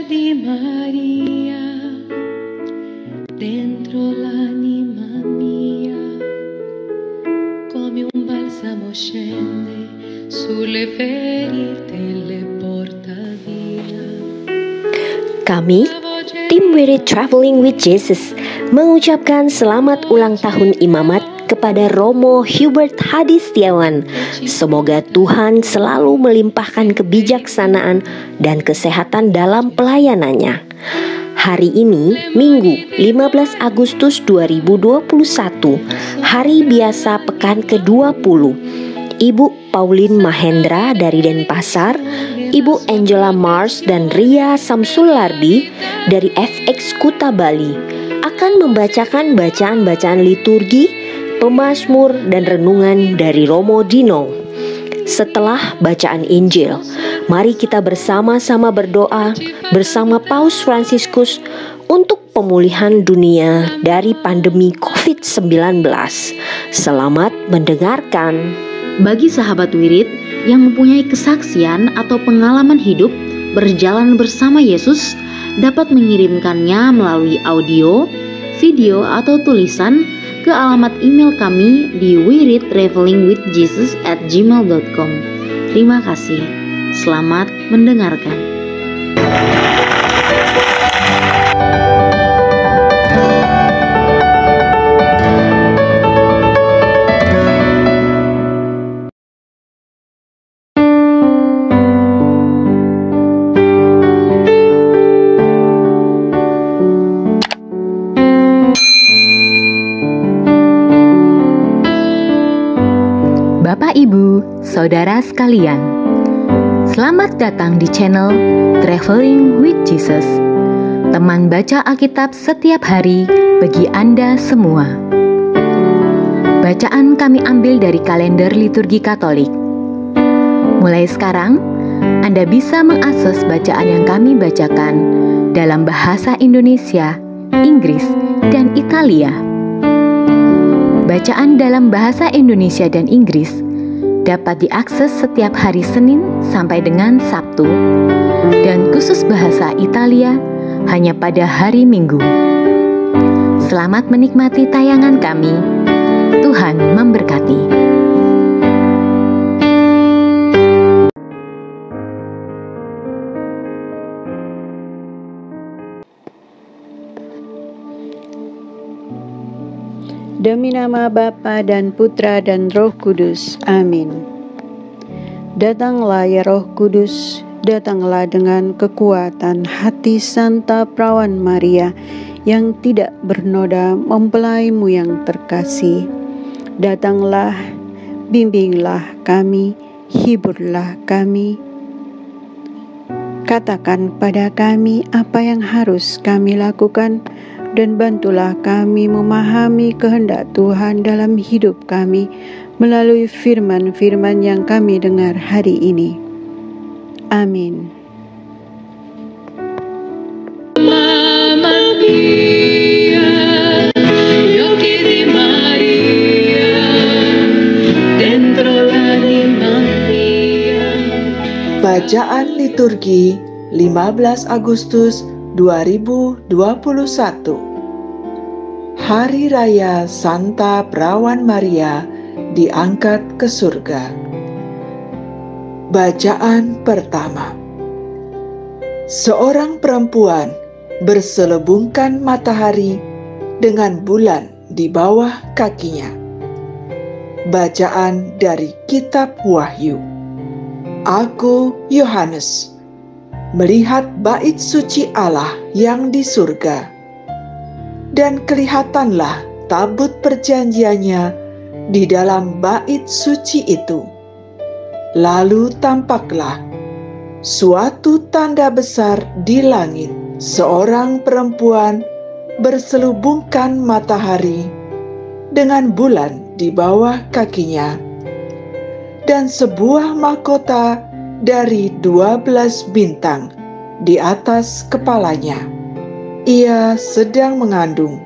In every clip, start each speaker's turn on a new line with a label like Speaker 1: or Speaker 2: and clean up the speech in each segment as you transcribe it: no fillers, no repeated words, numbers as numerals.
Speaker 1: di Maria, dentro l'anima mia, come un balsamo scende sulle ferite e le porta via.
Speaker 2: Kami, tim Wirid Traveling with Jesus, mengucapkan selamat ulang tahun imamat kepada Romo Hubert Hadi Setiawan. Semoga Tuhan selalu melimpahkan kebijaksanaan dan kesehatan dalam pelayanannya. Hari ini, Minggu 15 Agustus 2021, hari biasa pekan ke-20. Ibu Pauline Mahendra dari Denpasar, Ibu Angela Mars dan Ria Samsulardi dari FX Kuta Bali akan membacakan bacaan-bacaan liturgi, pemazmur dan renungan dari Romo Dino. Setelah bacaan Injil, mari kita bersama-sama berdoa bersama Paus Fransiskus untuk pemulihan dunia dari pandemi COVID-19. Selamat mendengarkan.
Speaker 3: Bagi sahabat wirid yang mempunyai kesaksian atau pengalaman hidup berjalan bersama Yesus, dapat mengirimkannya melalui audio, video atau tulisan ke alamat email kami di wiridtravelingwithjesus@gmail.com. Terima kasih. Selamat mendengarkan.
Speaker 4: Bapak, Ibu, Saudara sekalian, selamat datang di channel Traveling with Jesus, teman baca Alkitab setiap hari bagi Anda semua. Bacaan kami ambil dari kalender liturgi Katolik. Mulai sekarang, Anda bisa mengakses bacaan yang kami bacakan dalam bahasa Indonesia, Inggris, dan Italia. Bacaan dalam bahasa Indonesia dan Inggris dapat diakses setiap hari Senin sampai dengan Sabtu, dan khusus bahasa Italia hanya pada hari Minggu. Selamat menikmati tayangan kami. Tuhan memberkati.
Speaker 5: Demi nama Bapa dan Putra dan Roh Kudus. Amin. Datanglah ya Roh Kudus, datanglah dengan kekuatan hati Santa Perawan Maria yang tidak bernoda mempelaimu yang terkasih. Datanglah, bimbinglah kami, hiburlah kami. Katakan pada kami apa yang harus kami lakukan, dan bantulah kami memahami kehendak Tuhan dalam hidup kami melalui firman-firman yang kami dengar hari ini. Amin.
Speaker 1: Mamma mia, gli occhi di Maria, dentro l'anima mia.
Speaker 6: Bacaan liturgi 15 Agustus 2021. Hari Raya Santa Perawan Maria diangkat ke surga. Bacaan pertama. Seorang perempuan berselubungkan matahari dengan bulan di bawah kakinya. Bacaan dari Kitab Wahyu. Aku, Yohanes, melihat bait suci Allah yang di surga, dan kelihatanlah tabut perjanjiannya di dalam bait suci itu. Lalu tampaklah suatu tanda besar di langit, seorang perempuan berselubungkan matahari dengan bulan di bawah kakinya, dan sebuah mahkota dari 12 bintang di atas kepalanya. Ia sedang mengandung.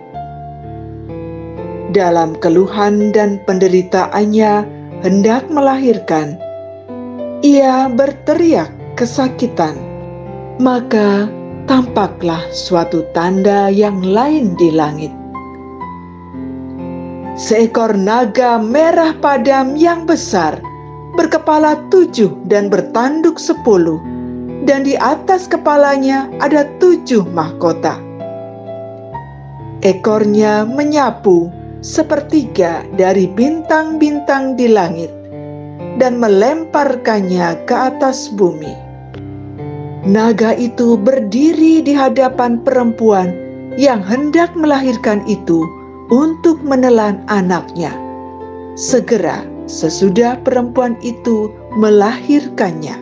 Speaker 6: Dalam keluhan dan penderitaannya hendak melahirkan, ia berteriak kesakitan. Maka tampaklah suatu tanda yang lain di langit. Seekor naga merah padam yang besar, berkepala 7 dan bertanduk 10, dan di atas kepalanya ada 7 mahkota. Ekornya menyapu sepertiga dari bintang-bintang di langit dan melemparkannya ke atas bumi. Naga itu berdiri di hadapan perempuan yang hendak melahirkan itu untuk menelan anaknya. Segera sesudah perempuan itu melahirkannya,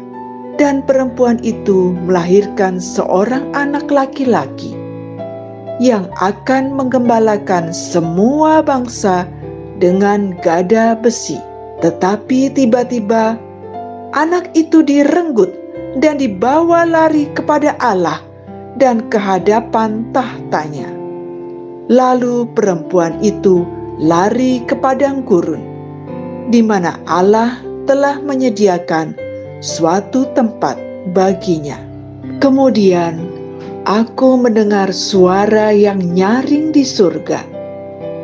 Speaker 6: dan perempuan itu melahirkan seorang anak laki-laki yang akan menggembalakan semua bangsa dengan gada besi. Tetapi tiba-tiba anak itu direnggut dan dibawa lari kepada Allah dan ke hadapan tahtanya. Lalu perempuan itu lari ke padang gurun, di mana Allah telah menyediakan suatu tempat baginya. Kemudian aku mendengar suara yang nyaring di surga.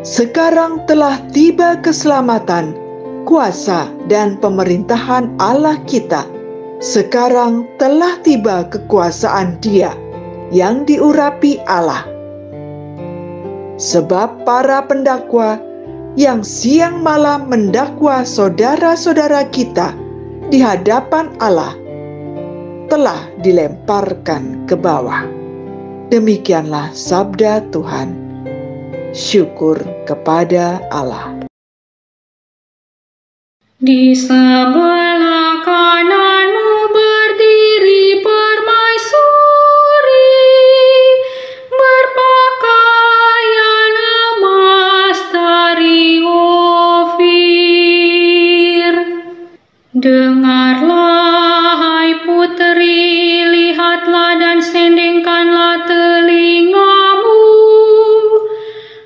Speaker 6: Sekarang telah tiba keselamatan, kuasa dan pemerintahan Allah kita. Sekarang telah tiba kekuasaan Dia yang diurapi Allah. Sebab para pendakwa yang siang malam mendakwa saudara-saudara kita di hadapan Allah telah dilemparkan ke bawah. Demikianlah sabda Tuhan. Syukur kepada Allah.
Speaker 1: Di sebelah kananmu berdiri permaisuri, berpakaian emas dari Ofir. Dengarlah, hai puteri, lihatlah dan sendengkanlah telingamu.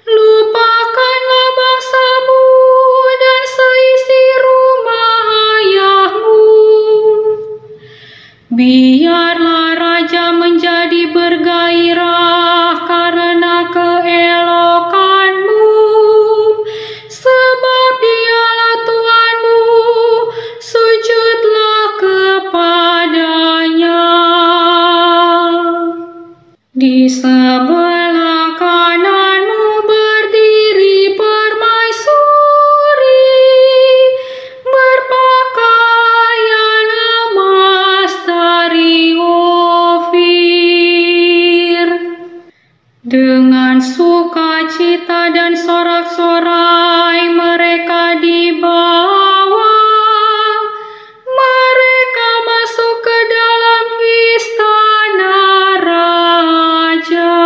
Speaker 1: Lupakanlah bangsamu dan seisi rumah ayahmu. Biarlah raja menjadi bergairah karena keelokanmu, sebab Dialah Tuhanmu, sujudlah kepadanya. Di sebelah kananmu berdiri permaisuri, berpakaian emas dari Ofir. Dengan sukacita dan sorak-sorai mereka dibawa, mereka masuk ke dalam istana raja.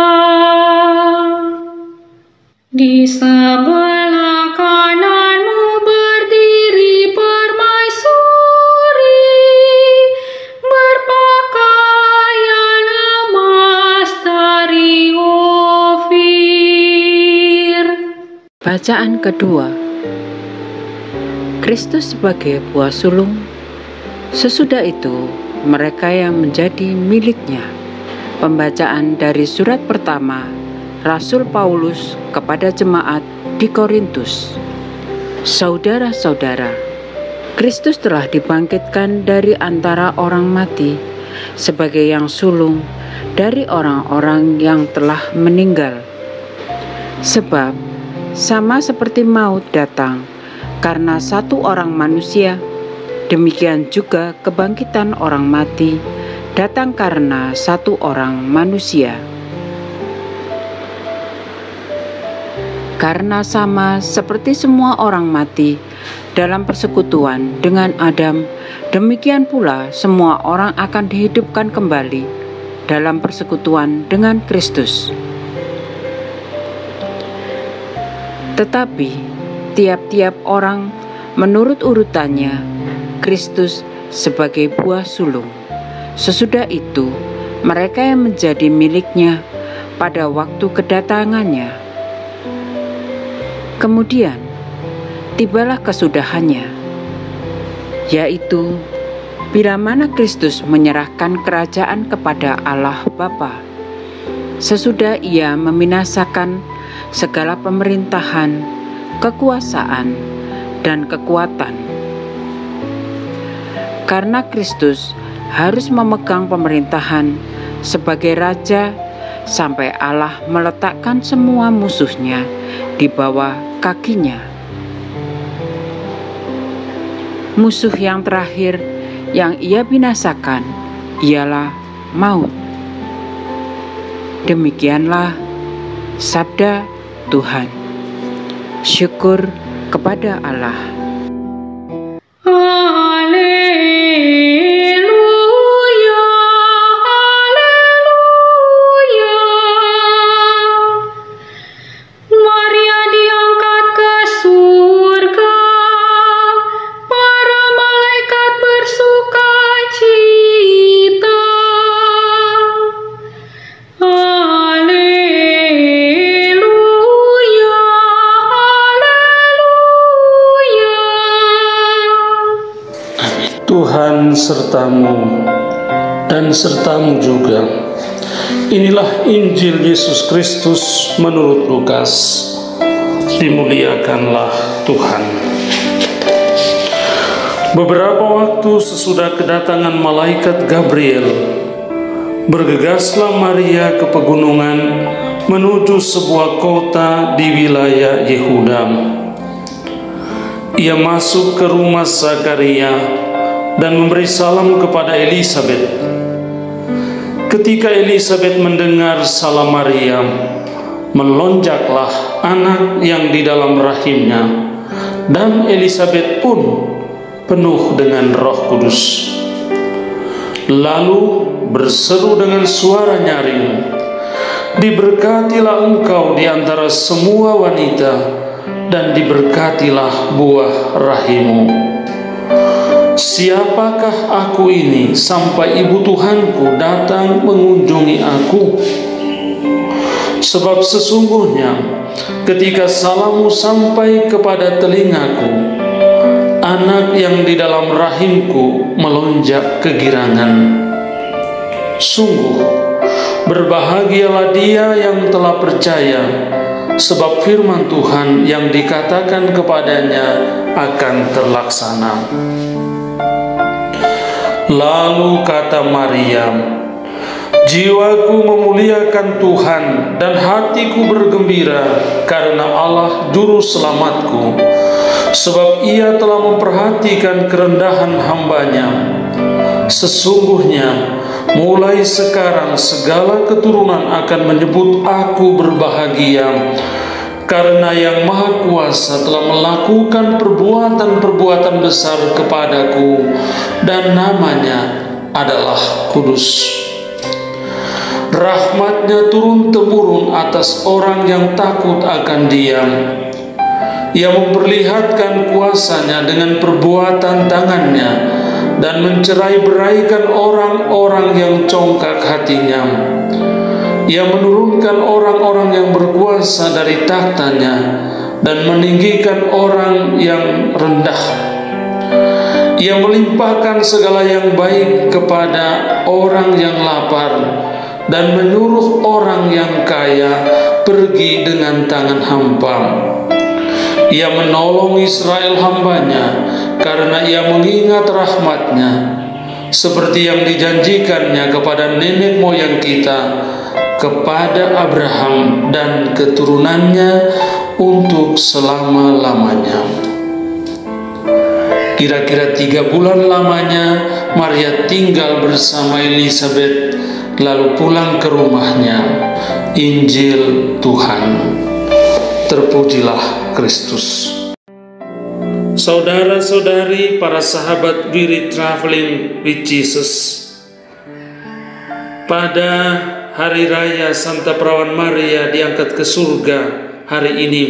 Speaker 1: Di sebelah kananmu berdiri permaisuri, berpakaian emas dari Ofir.
Speaker 7: Bacaan kedua. Kristus sebagai buah sulung. Sesudah itu, mereka yang menjadi miliknya. Pembacaan dari surat pertama Rasul Paulus kepada jemaat di Korintus. Saudara-saudara, Kristus telah dibangkitkan dari antara orang mati sebagai yang sulung dari orang-orang yang telah meninggal. Sebab sama seperti maut datang karena satu orang manusia, demikian juga kebangkitan orang mati datang karena satu orang manusia. Karena sama seperti semua orang mati dalam persekutuan dengan Adam, demikian pula semua orang akan dihidupkan kembali dalam persekutuan dengan Kristus. Tetapi tiap-tiap orang menurut urutannya, Kristus sebagai buah sulung. Sesudah itu, mereka yang menjadi miliknya pada waktu kedatangannya. Kemudian, tibalah kesudahannya, yaitu bila mana Kristus menyerahkan kerajaan kepada Allah Bapa sesudah Ia membinasakan segala pemerintahan, kekuasaan, dan kekuatan. Karena Kristus harus memegang pemerintahan sebagai Raja sampai Allah meletakkan semua musuhnya di bawah kakinya. Musuh yang terakhir yang Ia binasakan ialah maut. Demikianlah sabda Tuhan. Syukur kepada Allah.
Speaker 1: Haleluya, haleluya. Maria diangkat ke surga, para malaikat bersuka cita. Haleluya, haleluya.
Speaker 8: Tuhan sertamu dan sertamu juga. Inilah Injil Yesus Kristus menurut Lukas. Dimuliakanlah Tuhan. Beberapa waktu sesudah kedatangan malaikat Gabriel, bergegaslah Maria ke pegunungan menuju sebuah kota di wilayah Yehuda. Ia masuk ke rumah Zakaria dan memberi salam kepada Elisabet. Ketika Elisabet mendengar salam Maria, melonjaklah anak yang di dalam rahimnya, dan Elisabet pun penuh dengan Roh Kudus. Lalu berseru dengan suara nyaring, "Diberkatilah engkau di antara semua wanita, dan diberkatilah buah rahimmu." Siapakah aku ini sampai ibu Tuhanku datang mengunjungi aku? Sebab sesungguhnya ketika salammu sampai kepada telingaku, anak yang di dalam rahimku melonjak kegirangan. Sungguh berbahagialah dia yang telah percaya, sebab firman Tuhan yang dikatakan kepadanya akan terlaksana. Lalu kata Maria, "Jiwaku memuliakan Tuhan dan hatiku bergembira karena Allah Juru Selamatku, sebab Ia telah memperhatikan kerendahan hamba-Nya. Sesungguhnya mulai sekarang segala keturunan akan menyebut aku berbahagia, karena Yang Maha Kuasa telah melakukan perbuatan-perbuatan besar kepadaku, dan namanya adalah kudus. Rahmat-Nya turun-temurun atas orang yang takut akan Dia. Ia memperlihatkan kuasa-Nya dengan perbuatan tangan-Nya, dan mencerai-beraikan orang-orang yang congkak hatinya. Ia menurunkan orang-orang yang berkuasa dari takhta-Nya, dan meninggikan orang yang rendah. Ia melimpahkan segala yang baik kepada orang yang lapar, dan menyuruh orang yang kaya pergi dengan tangan hampa. Ia menolong Israel hamba-Nya, karena Ia mengingat rahmat-Nya, seperti yang dijanjikan-Nya kepada nenek moyang kita, kepada Abraham dan keturunannya untuk selama-lamanya." Kira-kira 3 bulan lamanya Maria tinggal bersama Elisabet, lalu pulang ke rumahnya. Injil Tuhan. Terpujilah Kristus. Saudara-saudari, para sahabat Wirid Traveling with Jesus, pada Hari Raya Santa Perawan Maria diangkat ke surga hari ini,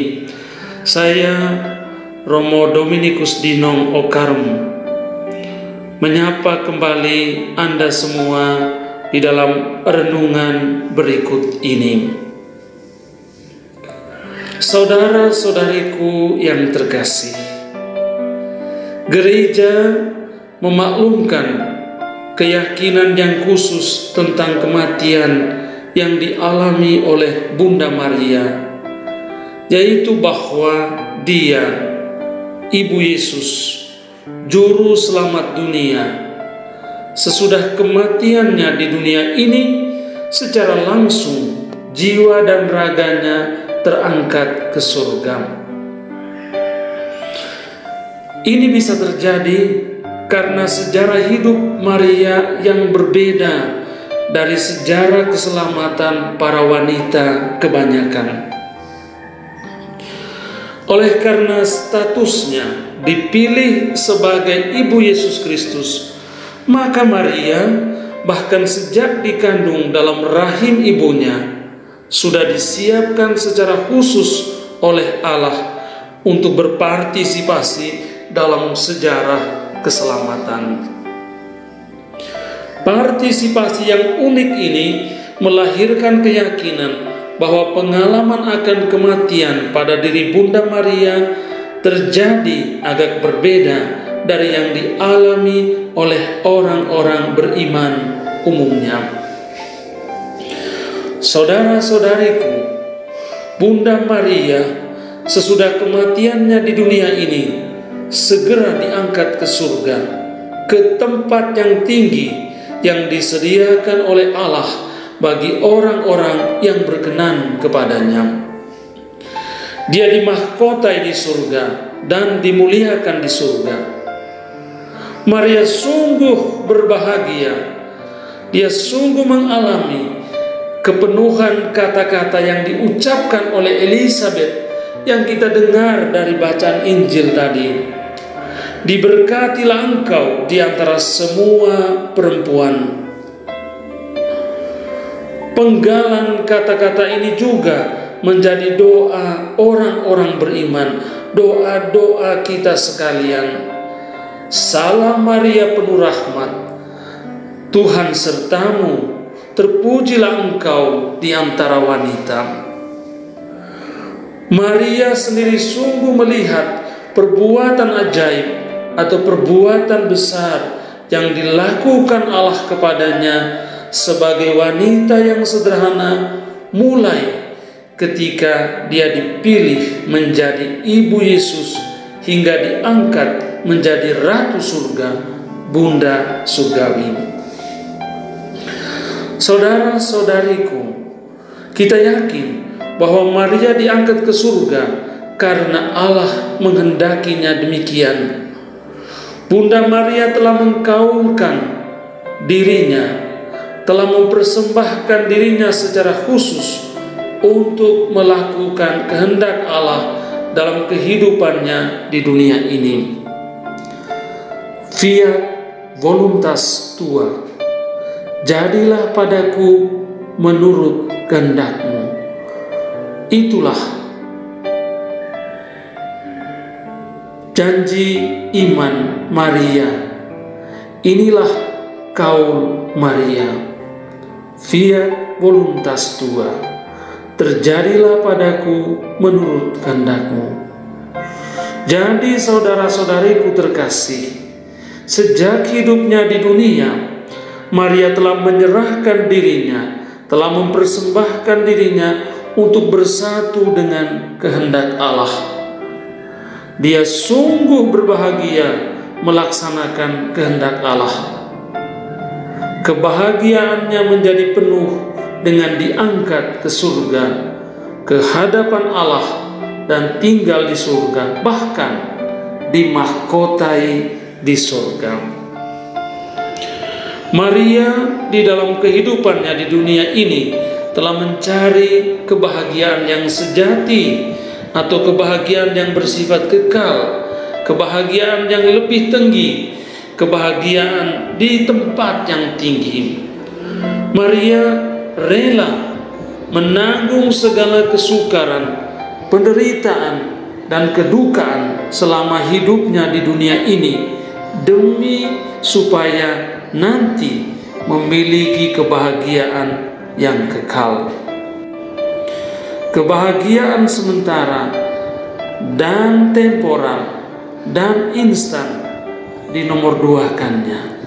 Speaker 8: saya Romo Dominikus Dinong Okarm menyapa kembali Anda semua di dalam renungan berikut ini. Saudara-saudariku yang terkasih, gereja memaklumkan keyakinan yang khusus tentang kematian yang dialami oleh Bunda Maria, yaitu bahwa Dia, Ibu Yesus, Juru Selamat dunia, sesudah kematiannya di dunia ini, secara langsung jiwa dan raganya terangkat ke surga. Ini bisa terjadi karena sejarah hidup Maria yang berbeda dari sejarah keselamatan para wanita kebanyakan. Oleh karena statusnya dipilih sebagai Ibu Yesus Kristus, maka Maria bahkan sejak dikandung dalam rahim ibunya sudah disiapkan secara khusus oleh Allah untuk berpartisipasi dalam sejarah keselamatan. Partisipasi yang unik ini melahirkan keyakinan bahwa pengalaman akan kematian pada diri Bunda Maria terjadi agak berbeda dari yang dialami oleh orang-orang beriman umumnya. Saudara-saudariku, Bunda Maria sesudah kematiannya di dunia ini segera diangkat ke surga, ke tempat yang tinggi yang disediakan oleh Allah bagi orang-orang yang berkenan kepadanya. Dia dimahkotai di surga dan dimuliakan di surga. Maria sungguh berbahagia. Dia sungguh mengalami kepenuhan kata-kata yang diucapkan oleh Elisabet yang kita dengar dari bacaan Injil tadi. Diberkatilah engkau di antara semua perempuan. Penggalan kata-kata ini juga menjadi doa orang-orang beriman, doa-doa kita sekalian. Salam Maria penuh rahmat, Tuhan sertamu, terpujilah engkau di antara wanita. Maria sendiri sungguh melihat perbuatan ajaib atau perbuatan besar yang dilakukan Allah kepadanya sebagai wanita yang sederhana, mulai ketika dia dipilih menjadi Ibu Yesus hingga diangkat menjadi Ratu Surga, Bunda Surgawi. Saudara-saudariku, kita yakin bahwa Maria diangkat ke surga karena Allah menghendakinya demikian. Bunda Maria telah mengkaulkan dirinya, telah mempersembahkan dirinya secara khusus untuk melakukan kehendak Allah dalam kehidupannya di dunia ini. Fiat voluntas tua, jadilah padaku menurut kehendakmu. Itulah janji iman Maria. Inilah kaul Maria. Fiat voluntas tua, terjadilah padaku menurut kehendakmu. Jadi saudara-saudariku terkasih, sejak hidupnya di dunia, Maria telah menyerahkan dirinya, telah mempersembahkan dirinya untuk bersatu dengan kehendak Allah. Dia sungguh berbahagia melaksanakan kehendak Allah. Kebahagiaannya menjadi penuh dengan diangkat ke surga, ke hadapan Allah, dan tinggal di surga, bahkan dimahkotai di surga. Maria di dalam kehidupannya di dunia ini telah mencari kebahagiaan yang sejati atau kebahagiaan yang bersifat kekal, kebahagiaan yang lebih tinggi, kebahagiaan di tempat yang tinggi. Maria rela menanggung segala kesukaran, penderitaan, dan kedukaan selama hidupnya di dunia ini demi supaya nanti memiliki kebahagiaan yang kekal. Kebahagiaan sementara dan temporal dan instan dinomorduakannya.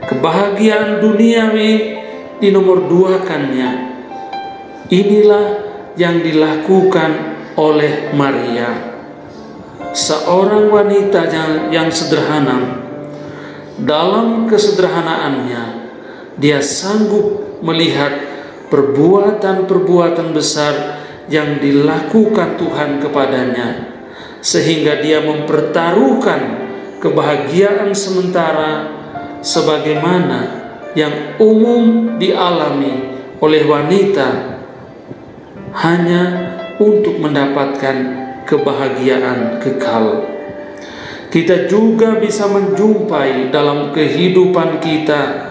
Speaker 8: Kebahagiaan duniawi dinomorduakannya. Inilah yang dilakukan oleh Maria, seorang wanita yang sederhana. Dalam kesederhanaannya, dia sanggup melihat perbuatan-perbuatan besar yang dilakukan Tuhan kepadanya, sehingga dia mempertaruhkan kebahagiaan sementara sebagaimana yang umum dialami oleh wanita hanya untuk mendapatkan kebahagiaan kekal. Kita juga bisa menjumpai dalam kehidupan kita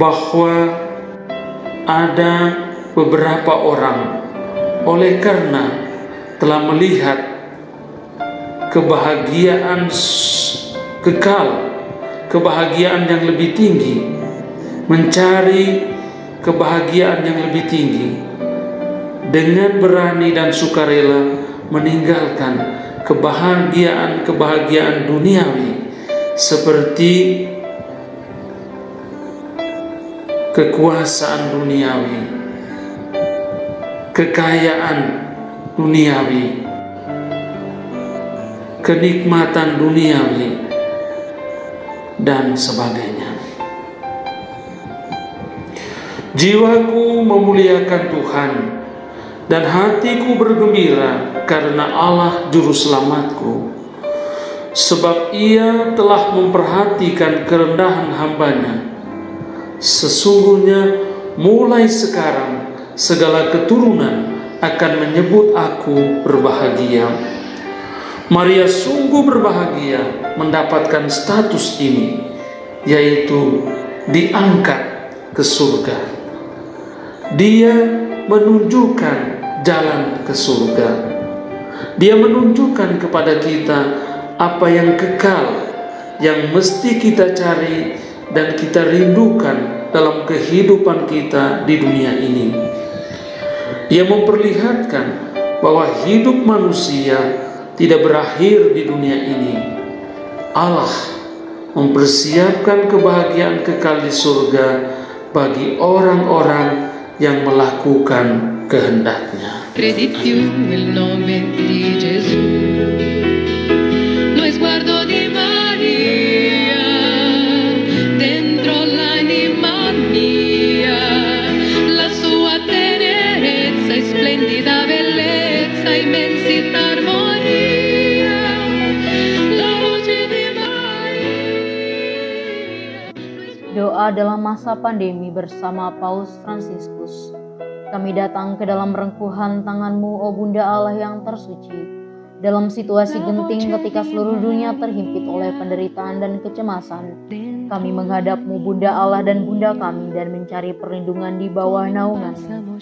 Speaker 8: bahwa ada beberapa orang oleh karena telah melihat kebahagiaan kekal, kebahagiaan yang lebih tinggi, mencari kebahagiaan yang lebih tinggi, dengan berani dan sukarela meninggalkan kebahagiaan duniawi seperti kekuasaan duniawi, kekayaan duniawi, kenikmatan duniawi, dan sebagainya. Jiwaku memuliakan Tuhan, dan hatiku bergembira karena Allah Juru Selamatku, sebab Ia telah memperhatikan kerendahan hamba-Nya. Sesungguhnya mulai sekarang segala keturunan akan menyebut aku berbahagia. Maria sungguh berbahagia mendapatkan status ini, yaitu diangkat ke surga. Dia menunjukkan jalan ke surga. Dia menunjukkan kepada kita apa yang kekal, yang mesti kita cari dan kita rindukan dalam kehidupan kita di dunia ini. Dia memperlihatkan bahwa hidup manusia tidak berakhir di dunia ini. Allah mempersiapkan kebahagiaan kekal di surga bagi orang-orang yang melakukan kehendak-Nya.
Speaker 1: Credi più nel nome di Gesù. Lo sguardo di Maria dentro l'anima mia, la sua tenerezza e splendida bellezza, immensità, armonia, la voce di Maria.
Speaker 3: Doa dalam masa pandemi bersama Paus Fransiskus. Kami datang ke dalam rengkuhan tangan-Mu, O Bunda Allah yang tersuci. Dalam situasi genting ketika seluruh dunia terhimpit oleh penderitaan dan kecemasan, kami menghadap-Mu, Bunda Allah dan Bunda kami, dan mencari perlindungan di bawah naungan-Mu.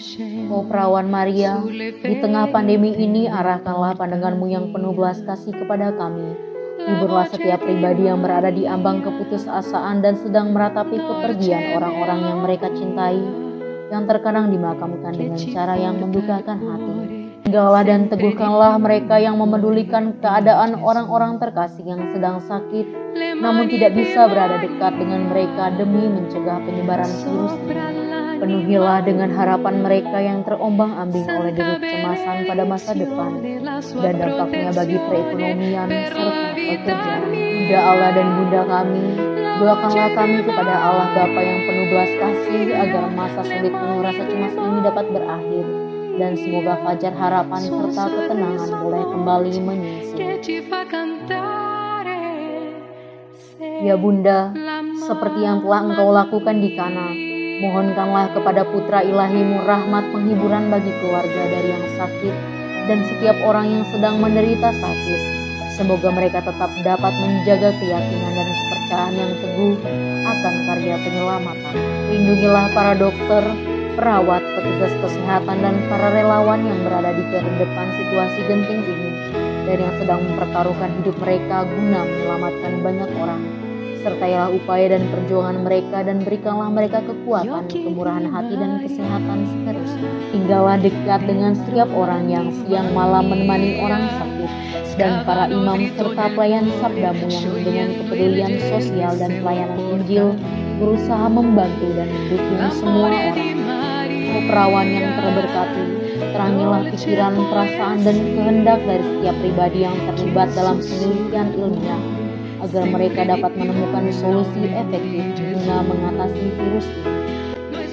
Speaker 3: O Perawan Maria, di tengah pandemi ini arahkanlah pandangan-Mu yang penuh belas kasih kepada kami. Hiburlah setiap pribadi yang berada di ambang keputusasaan dan sedang meratapi kepergian orang-orang yang mereka cintai, yang terkadang dimakamkan dengan cara yang mendukakan hati. Tinggallah dan teguhkanlah mereka yang memedulikan keadaan orang-orang terkasih yang sedang sakit, namun tidak bisa berada dekat dengan mereka demi mencegah penyebaran virus ini. Penuhilah dengan harapan mereka yang terombang-ambing oleh deru kecemasan pada masa depan dan dampaknya bagi perekonomian serta pekerjaan. Bunda Allah dan Bunda kami, doakanlah kami kepada Allah Bapa yang penuh belas kasih agar masa sulit penuh rasa cemas ini dapat berakhir dan semoga fajar harapan serta ketenangan boleh kembali menyusul. Ya Bunda, seperti yang telah Engkau lakukan di Kana, mohonkanlah kepada Putra Ilahi-Mu rahmat penghiburan bagi keluarga dari yang sakit dan setiap orang yang sedang menderita sakit. Semoga mereka tetap dapat menjaga keyakinan dan kepercayaan yang teguh akan karya penyelamatan. Lindungilah para dokter, perawat, petugas kesehatan, dan para relawan yang berada di terdepan situasi genting ini dan yang sedang mempertaruhkan hidup mereka guna menyelamatkan banyak orang. Sertailah upaya dan perjuangan mereka dan berikanlah mereka kekuatan, kemurahan hati, dan kesehatan seterusnya. Tinggallah dekat dengan setiap orang yang siang malam menemani orang sakit dan para imam serta pelayan sabda-Mu yang dengan kepedulian sosial dan pelayanan Injil berusaha membantu dan mendukung semua orang. Oh perawan yang terberkati, terangilah pikiran, perasaan, dan kehendak dari setiap pribadi yang terlibat dalam penelitian ilmiah, agar mereka dapat menemukan solusi efektif guna mengatasi virus ini.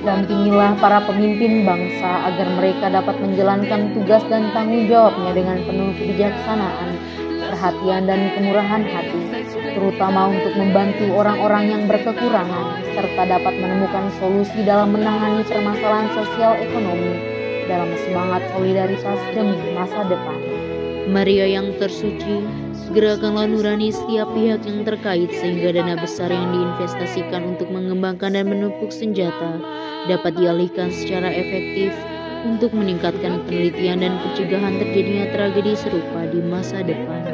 Speaker 3: Dampingilah para pemimpin bangsa agar mereka dapat menjalankan tugas dan tanggung jawabnya dengan penuh kebijaksanaan, perhatian, dan kemurahan hati, terutama untuk membantu orang-orang yang berkekurangan, serta dapat menemukan solusi dalam menangani permasalahan sosial ekonomi dalam semangat solidaritas demi masa depan. Maria yang tersuci, gerakanlah nurani setiap pihak yang terkait sehingga dana besar yang diinvestasikan untuk mengembangkan dan menumpuk senjata dapat dialihkan secara efektif untuk meningkatkan penelitian dan pencegahan terjadinya tragedi serupa di masa depan.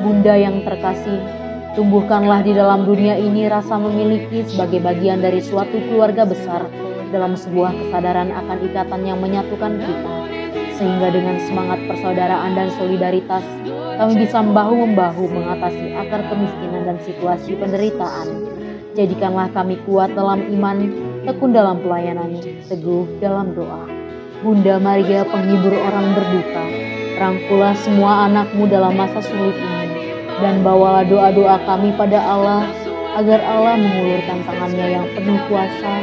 Speaker 3: Bunda yang terkasih, tumbuhkanlah di dalam dunia ini rasa memiliki sebagai bagian dari suatu keluarga besar dalam sebuah kesadaran akan ikatan yang menyatukan kita, sehingga dengan semangat persaudaraan dan solidaritas kami bisa bahu-membahu mengatasi akar kemiskinan dan situasi penderitaan. Jadikanlah kami kuat dalam iman, tekun dalam pelayanan, teguh dalam doa. Bunda Maria, penghibur orang berduka, rangkulah semua anakmu dalam masa sulit ini, dan bawalah doa-doa kami pada Allah, agar Allah mengulurkan tangannya yang penuh kuasa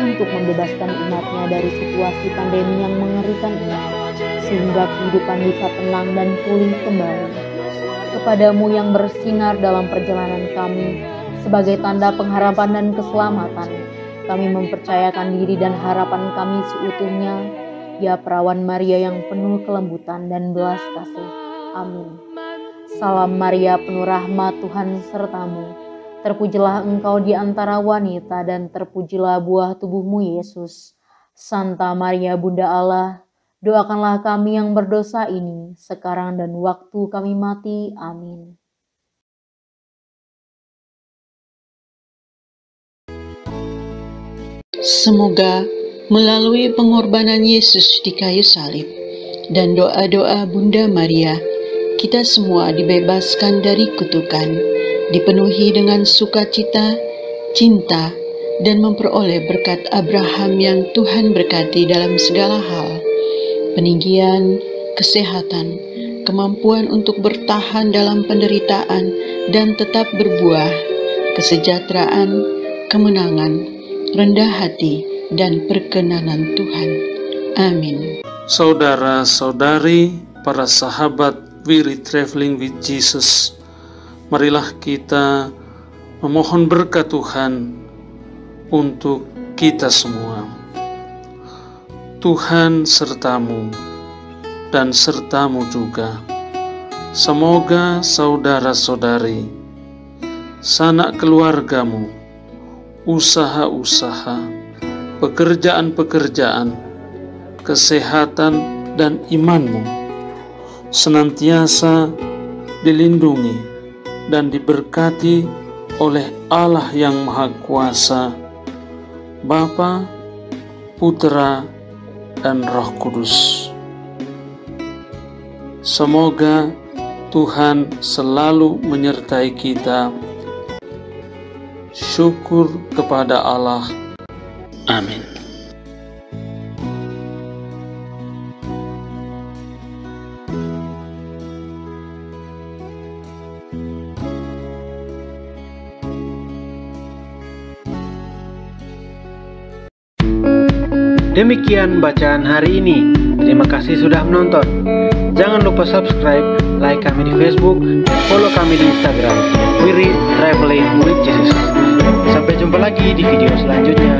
Speaker 3: untuk membebaskan umatnya dari situasi pandemi yang mengerikan ini, sehingga kehidupan bisa tenang dan pulih kembali. Kepadamu yang bersinar dalam perjalanan kami, sebagai tanda pengharapan dan keselamatan, kami mempercayakan diri dan harapan kami seutuhnya, ya perawan Maria yang penuh kelembutan dan belas kasih. Amin. Salam Maria, penuh rahmat, Tuhan sertamu. Terpujilah engkau di antara wanita dan terpujilah buah tubuhmu Yesus. Santa Maria Bunda Allah, doakanlah kami yang berdosa ini, sekarang dan waktu kami mati. Amin.
Speaker 5: Semoga melalui pengorbanan Yesus di kayu salib dan doa-doa Bunda Maria, kita semua dibebaskan dari kutukan, dipenuhi dengan sukacita, cinta, dan memperoleh berkat Abraham yang Tuhan berkati dalam segala hal, peninggian, kesehatan, kemampuan untuk bertahan dalam penderitaan dan tetap berbuah, kesejahteraan, kemenangan, rendah hati, dan perkenanan Tuhan. Amin.
Speaker 8: Saudara-saudari, para sahabat Wirid Traveling with Jesus, marilah kita memohon berkat Tuhan untuk kita semua. Tuhan sertamu dan sertamu juga. Semoga saudara-saudari, sanak keluargamu, usaha-usaha, pekerjaan-pekerjaan, kesehatan, dan imanmu senantiasa dilindungi dan diberkati oleh Allah yang Maha Kuasa, Bapa, Putra, dan Roh Kudus. Semoga Tuhan selalu menyertai kita. Syukur kepada Allah. Amin.
Speaker 9: Demikian bacaan hari ini. Terima kasih sudah menonton. Jangan lupa subscribe, like kami di Facebook, dan follow kami di Instagram, Wirid Traveling with Jesus. Sampai jumpa lagi di video selanjutnya.